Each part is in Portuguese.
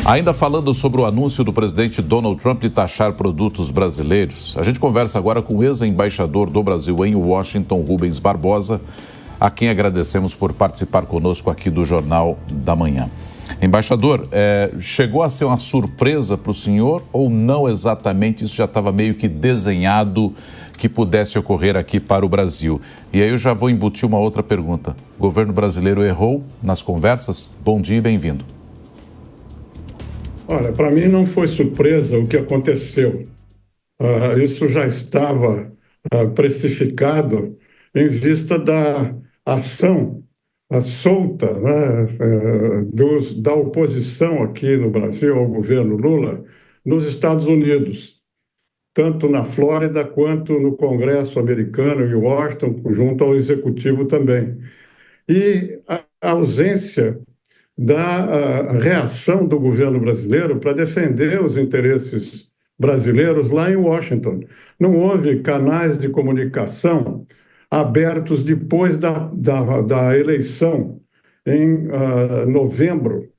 Ainda falando sobre o anúncio do presidente Donald Trump de taxar produtos brasileiros, a gente conversa agora com o ex-embaixador do Brasil em Washington, Rubens Barbosa, a quem agradecemos por participar conosco aqui do Jornal da Manhã. Embaixador, chegou a ser uma surpresa para o senhor ou não exatamente? Isso já estava meio que desenhado que pudesse ocorrer aqui para o Brasil. E aí eu já vou embutir uma outra pergunta. O governo brasileiro errou nas conversas? Bom dia e bem-vindo. Olha, para mim não foi surpresa o que aconteceu. Isso já estava precificado em vista da ação solta, né, da oposição aqui no Brasil ao governo Lula nos Estados Unidos, tanto na Flórida quanto no Congresso americano em Washington, junto ao Executivo também. E a ausência da reação do governo brasileiro para defender os interesses brasileiros lá em Washington. Não houve canais de comunicação abertos depois da eleição, em novembro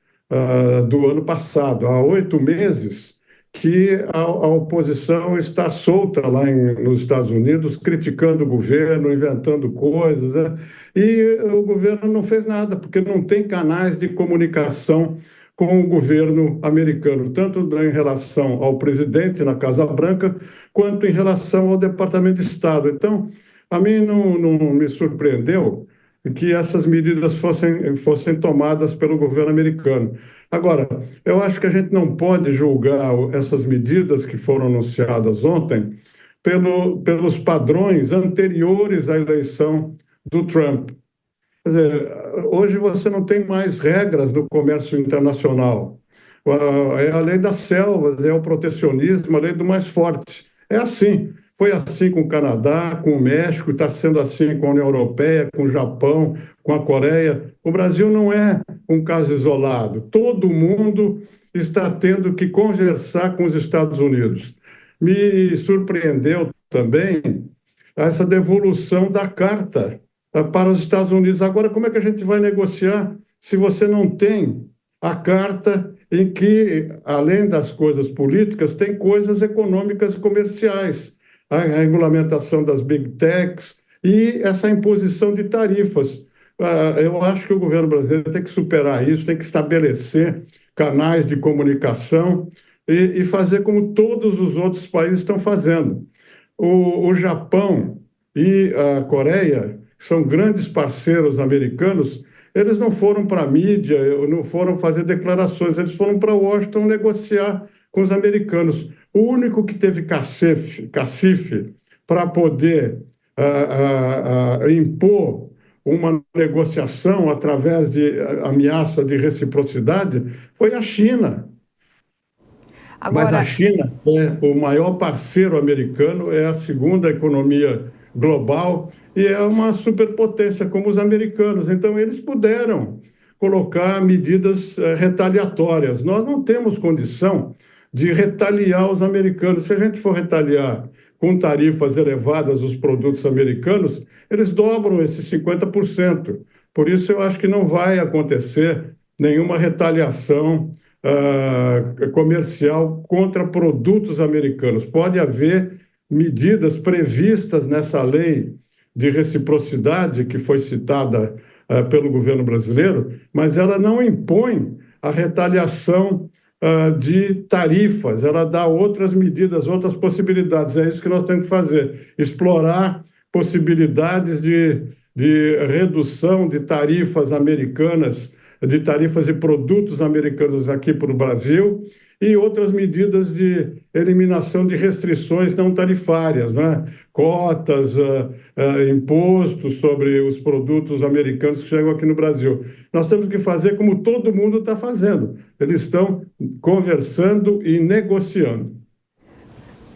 do ano passado. Há 8 meses que a oposição está solta lá nos Estados Unidos, criticando o governo, inventando coisas, né? E o governo não fez nada, porque não tem canais de comunicação com o governo americano, tanto em relação ao presidente na Casa Branca, quanto em relação ao Departamento de Estado. Então, a mim não me surpreendeu que essas medidas fossem tomadas pelo governo americano. Agora, eu acho que a gente não pode julgar essas medidas que foram anunciadas ontem pelos padrões anteriores à eleição do Trump. Quer dizer, hoje você não tem mais regras no comércio internacional. É a lei das selvas, é o protecionismo, a lei do mais forte. É assim. Foi assim com o Canadá, com o México, está sendo assim com a União Europeia, com o Japão, com a Coreia. O Brasil não é um caso isolado. Todo mundo está tendo que conversar com os Estados Unidos. Me surpreendeu também essa devolução da carta para os Estados Unidos. Agora, como é que a gente vai negociar se você não tem a carta em que, além das coisas políticas, tem coisas econômicas e comerciais? A regulamentação das big techs e essa imposição de tarifas. Eu acho que o governo brasileiro tem que superar isso, tem que estabelecer canais de comunicação e fazer como todos os outros países estão fazendo. O Japão e a Coreia, que são grandes parceiros americanos, eles não foram para a mídia, não foram fazer declarações, eles foram para Washington negociar com os americanos. O único que teve cacife para poder impor uma negociação através de ameaça de reciprocidade foi a China. Agora... Mas a China é o maior parceiro americano, é a segunda economia global e é uma superpotência como os americanos. Então, eles puderam colocar medidas retaliatórias. Nós não temos condição de retaliar os americanos. Se a gente for retaliar com tarifas elevadas os produtos americanos, eles dobram esses 50%. Por isso, eu acho que não vai acontecer nenhuma retaliação comercial contra produtos americanos. Pode haver medidas previstas nessa lei de reciprocidade que foi citada pelo governo brasileiro, mas ela não impõe a retaliação de tarifas, ela dá outras medidas, outras possibilidades. É isso que nós temos que fazer, explorar possibilidades de redução de tarifas americanas, de tarifas de produtos americanos aqui para o Brasil e outras medidas de eliminação de restrições não tarifárias, né? Cotas, impostos sobre os produtos americanos que chegam aqui no Brasil. Nós temos que fazer como todo mundo está fazendo. Eles estão conversando e negociando.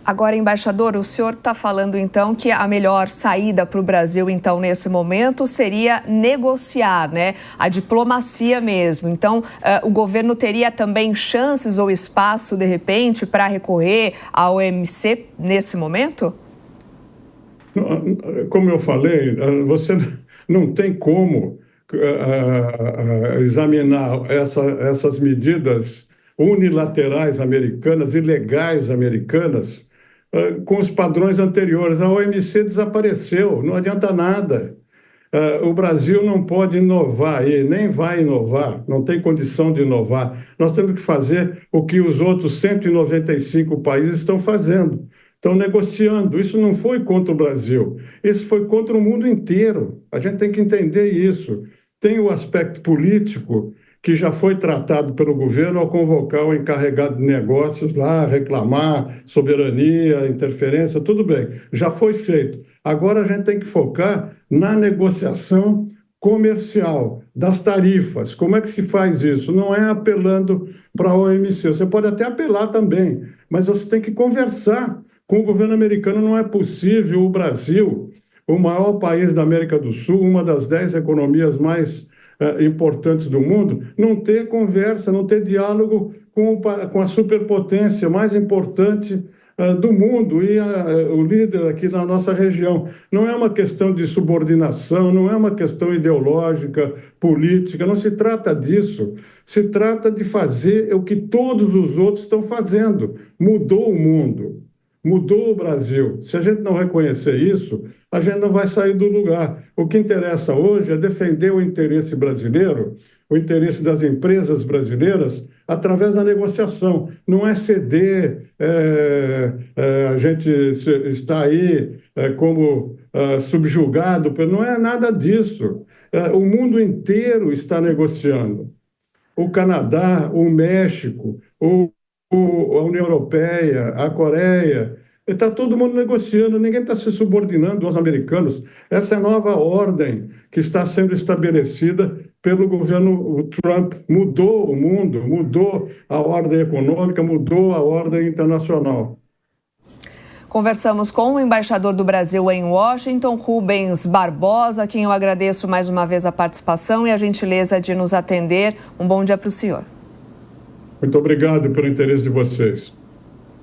Agora, embaixador, o senhor está falando, então, que a melhor saída para o Brasil, então, nesse momento, seria negociar, né? A diplomacia mesmo. Então, o governo teria também chances ou espaço, de repente, para recorrer à OMC nesse momento? Como eu falei, você não tem como examinar essas medidas unilaterais americanas, ilegais americanas, com os padrões anteriores. A OMC desapareceu, não adianta nada. O Brasil não pode inovar e nem vai inovar, não tem condição de inovar. Nós temos que fazer o que os outros 195 países estão fazendo, estão negociando. Isso não foi contra o Brasil, isso foi contra o mundo inteiro. A gente tem que entender isso. Tem o aspecto político, que já foi tratado pelo governo ao convocar o encarregado de negócios lá, reclamar soberania, interferência, tudo bem, já foi feito. Agora a gente tem que focar na negociação comercial, das tarifas. Como é que se faz isso? Não é apelando para a OMC, você pode até apelar também, mas você tem que conversar com o governo americano. Não é possível o Brasil, o maior país da América do Sul, uma das 10 economias mais importantes do mundo, não ter conversa, não ter diálogo com a superpotência mais importante do mundo e o líder aqui na nossa região. Não é uma questão de subordinação, não é uma questão ideológica, política, não se trata disso. Se trata de fazer o que todos os outros estão fazendo. Mudou o mundo, mudou o Brasil. Se a gente não reconhecer isso, a gente não vai sair do lugar. O que interessa hoje é defender o interesse brasileiro, o interesse das empresas brasileiras, através da negociação. Não é ceder, a gente está aí como subjugado, não é nada disso. O mundo inteiro está negociando. O Canadá, o México, a União Europeia, a Coreia, está todo mundo negociando, ninguém está se subordinando aos americanos. Essa é a nova ordem que está sendo estabelecida pelo governo Trump. Mudou o mundo, mudou a ordem econômica, mudou a ordem internacional. Conversamos com o embaixador do Brasil em Washington, Rubens Barbosa, a quem eu agradeço mais uma vez a participação e a gentileza de nos atender. Um bom dia para o senhor. Muito obrigado pelo interesse de vocês.